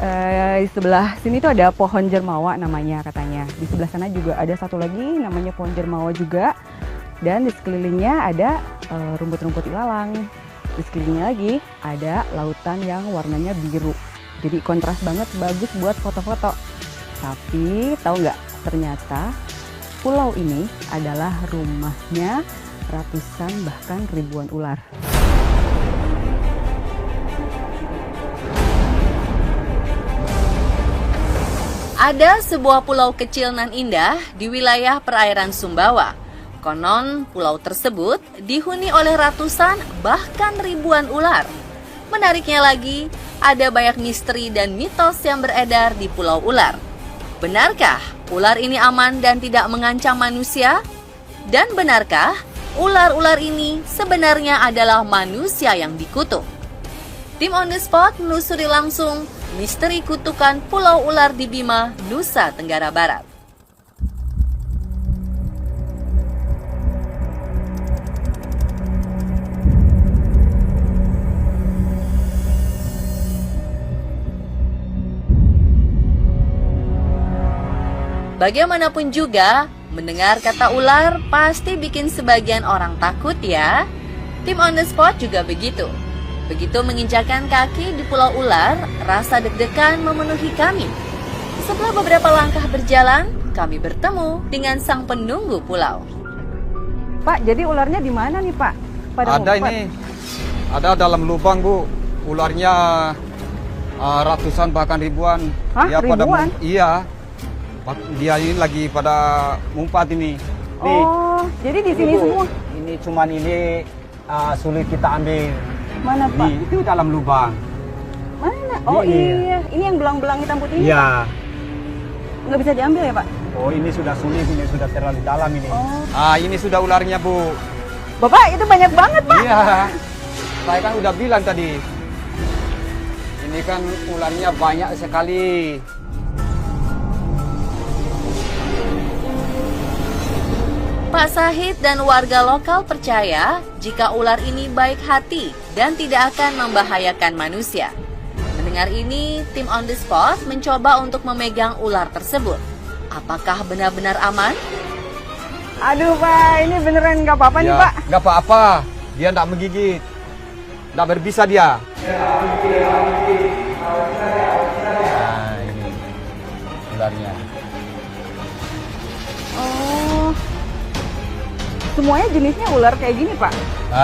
Di sebelah sini tuh ada pohon jermawa namanya katanya. Di sebelah sana juga ada satu lagi namanya pohon jermawa juga. Dan di sekelilingnya ada rumput-rumput ilalang. Di sekelilingnya lagi ada lautan yang warnanya biru. Jadi kontras banget, bagus buat foto-foto. Tapi tahu nggak, ternyata pulau ini adalah rumahnya ratusan bahkan ribuan ular. Ada sebuah pulau kecil nan indah di wilayah perairan Sumbawa. Konon pulau tersebut dihuni oleh ratusan bahkan ribuan ular. Menariknya lagi, ada banyak misteri dan mitos yang beredar di Pulau Ular. Benarkah ular ini aman dan tidak mengancam manusia? Dan benarkah ular-ular ini sebenarnya adalah manusia yang dikutuk? Tim On The Spot menelusuri langsung misteri kutukan Pulau Ular di Bima, Nusa Tenggara Barat. Bagaimanapun juga, mendengar kata ular pasti bikin sebagian orang takut ya. Tim On The Spot juga begitu. Begitu menginjakan kaki di Pulau Ular, rasa deg-degan memenuhi kami. Setelah beberapa langkah berjalan, kami bertemu dengan sang penunggu pulau. Pak, jadi ularnya di mana nih Pak? Ada ngumpet. ini, ada dalam lubang Bu. Ularnya ratusan bahkan ribuan. Hah, Dia ribuan? Iya, dia ini lagi pada ngumpat ini. Nih, Oh, jadi di sini Bu, semua. Ini cuman ini sulit kita ambil. Mana Pak? Nih, itu dalam lubang. Mana? Oh Ini. iya, ini yang belang-belang hitam putih ini Iya. nggak bisa diambil ya Pak? Oh, ini sudah sulit, ini sudah terlalu dalam ini. Oh, ini sudah ularnya Bu. Bapak itu banyak banget Pak. Iya, saya kan udah bilang tadi. Ini kan ularnya banyak sekali. Pak Sahid dan warga lokal percaya jika ular ini baik hati dan tidak akan membahayakan manusia. Mendengar ini, tim On The Spot mencoba untuk memegang ular tersebut. Apakah benar-benar aman? Aduh Pak, ini beneran nggak apa-apa nih Pak. Nggak apa-apa, dia nggak menggigit. Nggak berbisa dia. Nah, ini ularnya. Oh, semuanya jenisnya ular kayak gini Pak?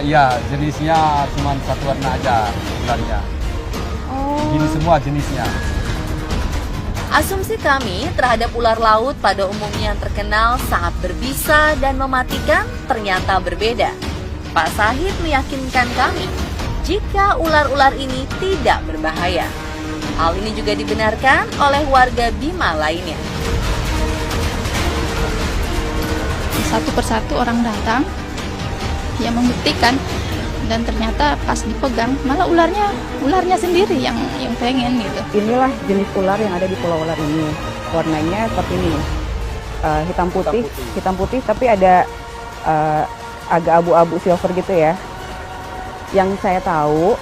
Iya, jenisnya cuma satu warna aja ularnya. Oh, Gini semua jenisnya. Asumsi kami terhadap ular laut pada umumnya yang terkenal sangat berbisa dan mematikan ternyata berbeda. Pak Sahid meyakinkan kami jika ular-ular ini tidak berbahaya. Hal ini juga dibenarkan oleh warga Bima lainnya. Satu persatu orang datang yang membuktikan, dan ternyata pas dipegang malah ularnya sendiri yang pengen gitu. inilah jenis ular yang ada di Pulau Ular ini. Warnanya seperti ini, hitam putih, tapi ada agak abu-abu silver gitu ya. Yang saya tahu,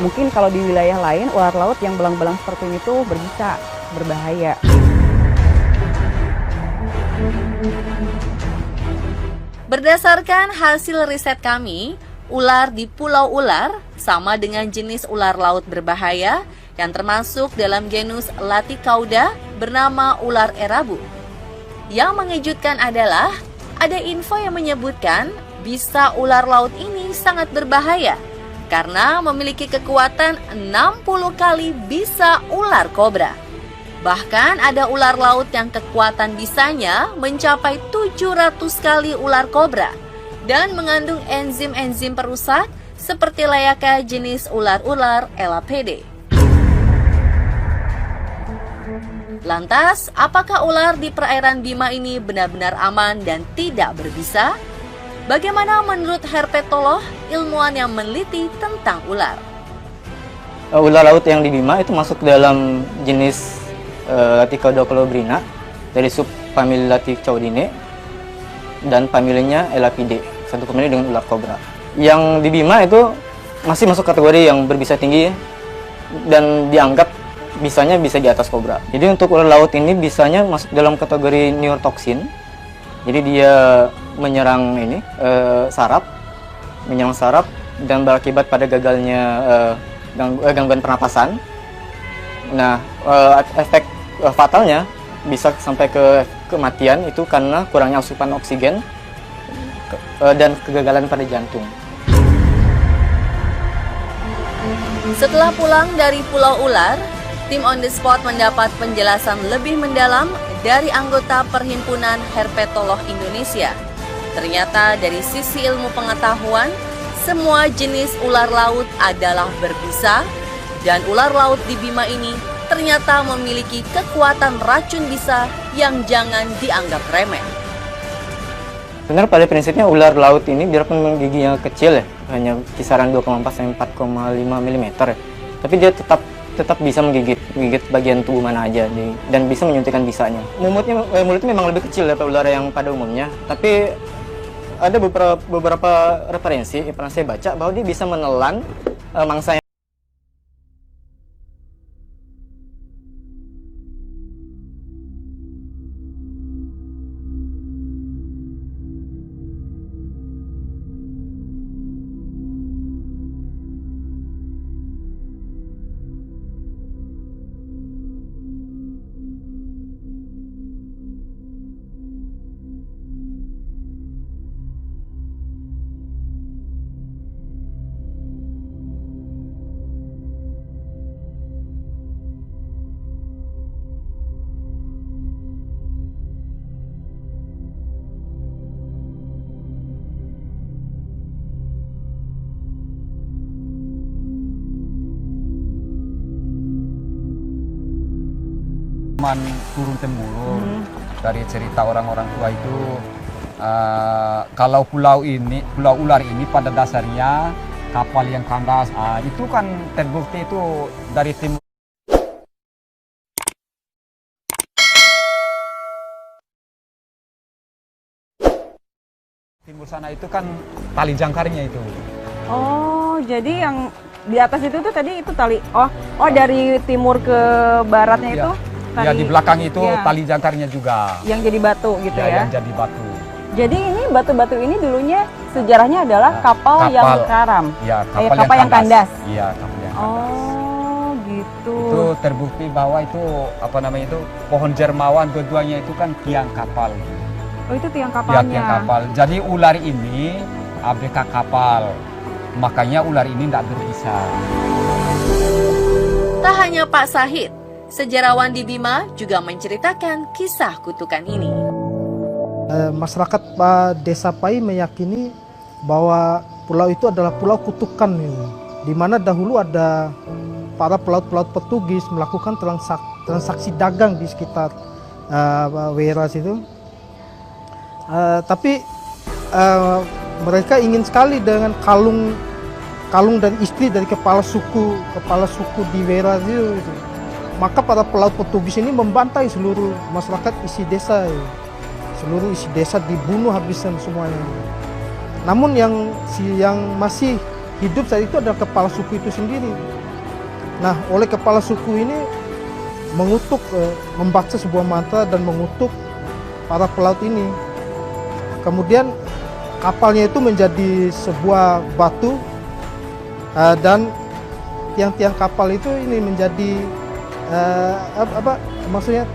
mungkin kalau di wilayah lain ular laut yang belang-belang seperti ini tuh berbisa, berbahaya. Berdasarkan hasil riset kami, ular di Pulau Ular sama dengan jenis ular laut berbahaya yang termasuk dalam genus Laticauda bernama ular erabu. Yang mengejutkan adalah ada info yang menyebutkan bisa ular laut ini sangat berbahaya karena memiliki kekuatan 60 kali bisa ular kobra. Bahkan ada ular laut yang kekuatan bisanya mencapai 700 kali ular kobra dan mengandung enzim-enzim perusak seperti layaknya jenis ular-ular Elapede. Lantas, apakah ular di perairan Bima ini benar-benar aman dan tidak berbisa? Bagaimana menurut herpetolog, ilmuwan yang meneliti tentang ular? Ular laut yang di Bima itu masuk dalam jenis Laticauda colubrina dari subfamili Laticaudinae dan familinya Elapide, satu famili dengan ular kobra. Yang di Bima itu masih masuk kategori yang berbisa tinggi dan dianggap bisanya bisa di atas kobra. Jadi untuk ular laut ini bisanya masuk dalam kategori neurotoxin. Jadi dia menyerang saraf, dan berakibat pada gagalnya gangguan pernapasan. Nah, efek fatalnya bisa sampai ke kematian itu karena kurangnya asupan oksigen dan kegagalan pada jantung. Setelah pulang dari Pulau Ular, tim On The Spot mendapat penjelasan lebih mendalam dari anggota Perhimpunan Herpetolog Indonesia. Ternyata dari sisi ilmu pengetahuan, semua jenis ular laut adalah berbisa, dan ular laut di Bima ini ternyata memiliki kekuatan racun bisa yang jangan dianggap remeh. Sebenarnya pada prinsipnya ular laut ini biarpun giginya kecil ya, hanya kisaran 2,4 sampai 4,5 mm ya, tapi dia tetap bisa menggigit bagian tubuh mana aja dan bisa menyuntikkan bisanya. Mulutnya memang lebih kecil daripada ular yang pada umumnya, tapi ada beberapa referensi yang pernah saya baca bahwa dia bisa menelan mangsa. Turun temurun dari cerita orang-orang tua itu, kalau pulau ular ini pada dasarnya kapal yang kandas, itu kan terbukti itu dari timur sana itu kan tali jangkarnya itu. Oh, jadi yang di atas itu tuh tadi itu tali. Oh dari timur ke baratnya itu. Ya, di belakang itu tali jangkarnya juga. Yang jadi batu gitu ya? Yang jadi batu. Jadi ini batu-batu ini dulunya sejarahnya adalah kapal yang karam. Ya, kapal yang kandas. Iya, kapal yang kandas. Oh, gitu. Itu terbukti bahwa itu pohon jermawan dua-duanya itu kan tiang kapal. Oh, itu tiang kapalnya. Ya, tiang kapal. Jadi ular ini ABK kapal. Makanya ular ini tidak berbisa. Tak hanya Pak Sahid, sejarawan di Bima juga menceritakan kisah kutukan ini. Masyarakat Desa Pai meyakini bahwa pulau itu adalah pulau kutukan, di mana dahulu ada para pelaut-pelaut Portugis melakukan transaksi dagang di sekitar Weras itu. Tapi mereka ingin sekali dengan kalung dan istri dari kepala suku di Weras itu. Maka para pelaut Portugis ini membantai seluruh masyarakat isi desa. Seluruh isi desa dibunuh habisan semuanya. Namun yang masih hidup saat itu adalah kepala suku itu sendiri. Nah, oleh kepala suku ini mengutuk, membaca sebuah mantra dan mengutuk para pelaut ini. Kemudian kapalnya itu menjadi sebuah batu, dan tiang-tiang kapal itu ini menjadi maksudnya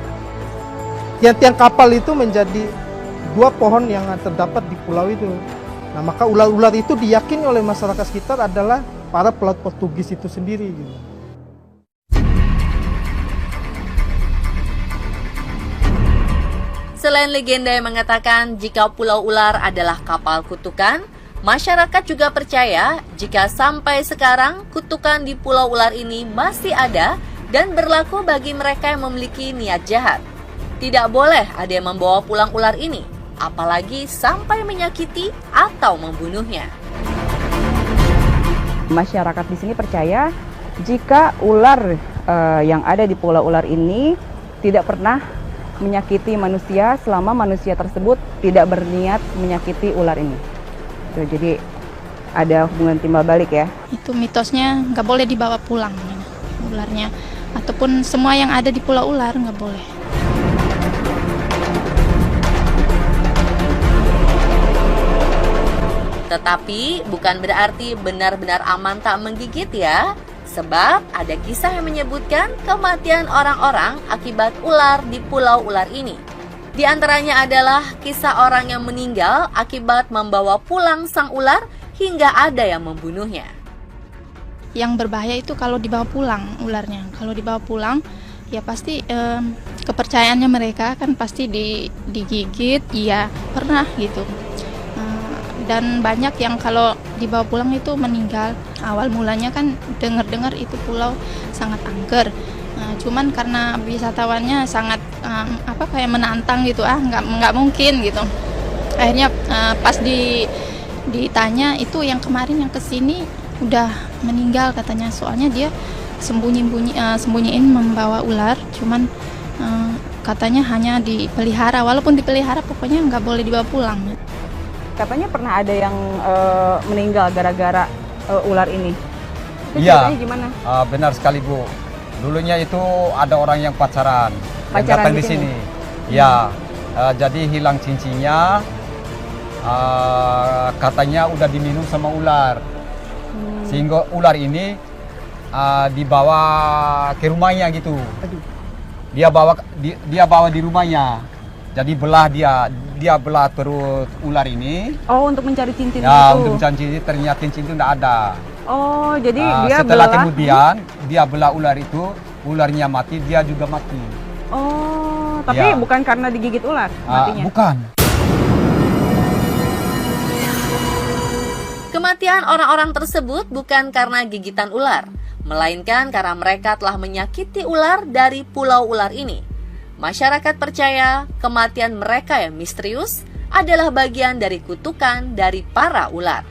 tiang-tiang kapal itu menjadi dua pohon yang terdapat di pulau itu. Nah, maka ular-ular itu diyakini oleh masyarakat sekitar adalah para pelaut Portugis itu sendiri. Gitu. Selain legenda yang mengatakan jika Pulau Ular adalah kapal kutukan, masyarakat juga percaya jika sampai sekarang kutukan di Pulau Ular ini masih ada dan berlaku bagi mereka yang memiliki niat jahat. Tidak boleh ada yang membawa pulang ular ini, apalagi sampai menyakiti atau membunuhnya. Masyarakat di sini percaya jika ular yang ada di Pulau Ular ini tidak pernah menyakiti manusia selama manusia tersebut tidak berniat menyakiti ular ini. Jadi ada hubungan timbal balik ya. Itu mitosnya nggak boleh dibawa pulang ularnya. ataupun semua yang ada di Pulau Ular nggak boleh. Tetapi bukan berarti benar-benar aman tak menggigit ya. Sebab ada kisah yang menyebutkan kematian orang-orang akibat ular di Pulau Ular ini. Di antaranya adalah kisah orang yang meninggal akibat membawa pulang sang ular hingga ada yang membunuhnya. Yang berbahaya itu kalau dibawa pulang ularnya. Kalau dibawa pulang ya pasti kepercayaannya mereka kan pasti digigit, iya pernah gitu. Dan banyak yang kalau dibawa pulang itu meninggal. Awal mulanya kan dengar-dengar itu pulau sangat angker. Cuman karena wisatawannya sangat kayak menantang gitu, nggak mungkin gitu. Akhirnya pas ditanya itu yang kemarin yang kesini udah meninggal katanya. Soalnya dia sembunyiin membawa ular. Cuman katanya hanya dipelihara. Walaupun dipelihara pokoknya nggak boleh dibawa pulang. Katanya pernah ada yang meninggal gara-gara ular ini. Itu Iya. ceritanya gimana? Benar sekali Bu. Dulunya itu ada orang yang pacaran yang datang di sini. Ya, jadi hilang cincinnya. Katanya udah diminum sama ular. Sehingga ular ini dibawa ke rumahnya gitu. Dia bawa di rumahnya. Jadi dia belah perut ular ini. Oh, untuk mencari cincin Ya, itu. untuk mencari cincin, ternyata cincin itu tidak ada. Oh, jadi dia setelah belah. kemudian dia belah ular itu, ularnya mati, dia juga mati. Oh, tapi Ya. bukan karena digigit ular matinya. Bukan. Kematian orang-orang tersebut bukan karena gigitan ular, melainkan karena mereka telah menyakiti ular dari Pulau Ular ini. Masyarakat percaya kematian mereka yang misterius adalah bagian dari kutukan dari para ular.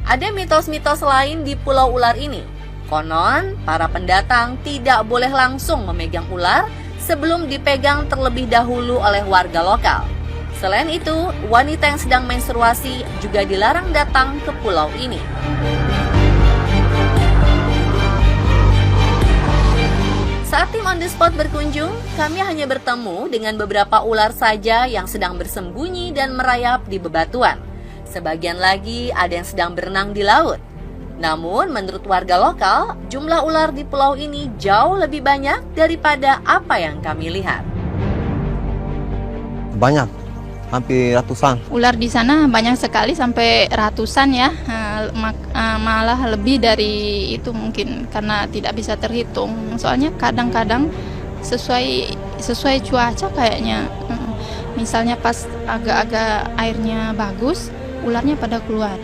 Ada mitos-mitos lain di Pulau Ular ini. Konon, para pendatang tidak boleh langsung memegang ular sebelum dipegang terlebih dahulu oleh warga lokal. Selain itu, wanita yang sedang menstruasi juga dilarang datang ke pulau ini. Saat tim On The Spot berkunjung, kami hanya bertemu dengan beberapa ular saja yang sedang bersembunyi dan merayap di bebatuan. Sebagian lagi ada yang sedang berenang di laut. Namun, menurut warga lokal, jumlah ular di pulau ini jauh lebih banyak daripada apa yang kami lihat. Banyak, hampir ratusan. Ular di sana banyak sekali sampai ratusan ya, malah lebih dari itu mungkin karena tidak bisa terhitung. Soalnya kadang-kadang sesuai cuaca kayaknya. Misalnya pas agak-agak airnya bagus, ularnya pada keluar.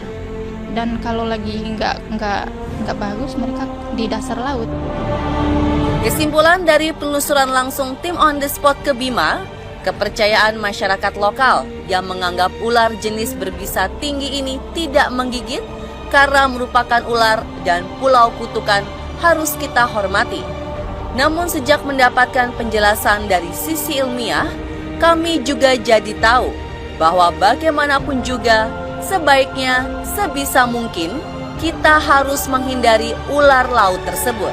Dan kalau lagi nggak bagus, mereka di dasar laut. Kesimpulan dari penelusuran langsung tim On The Spot ke Bima, kepercayaan masyarakat lokal yang menganggap ular jenis berbisa tinggi ini tidak menggigit karena merupakan ular dan pulau kutukan harus kita hormati. Namun sejak mendapatkan penjelasan dari sisi ilmiah, kami juga jadi tahu bahwa bagaimanapun juga sebaiknya sebisa mungkin kita harus menghindari ular laut tersebut.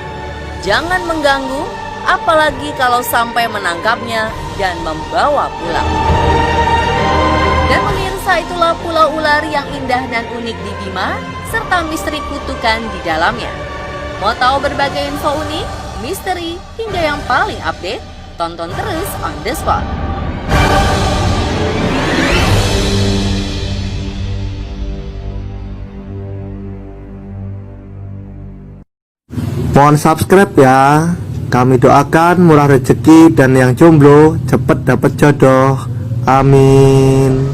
Jangan mengganggu, apalagi kalau sampai menangkapnya dan membawa pulang. Dan pemirsa, itulah pulau ular yang indah dan unik di Bima, serta misteri kutukan di dalamnya. Mau tahu berbagai info unik, misteri, hingga yang paling update? Tonton terus On The Spot. Mohon subscribe ya. Kami doakan murah rezeki dan yang jomblo cepat dapat jodoh. Amin.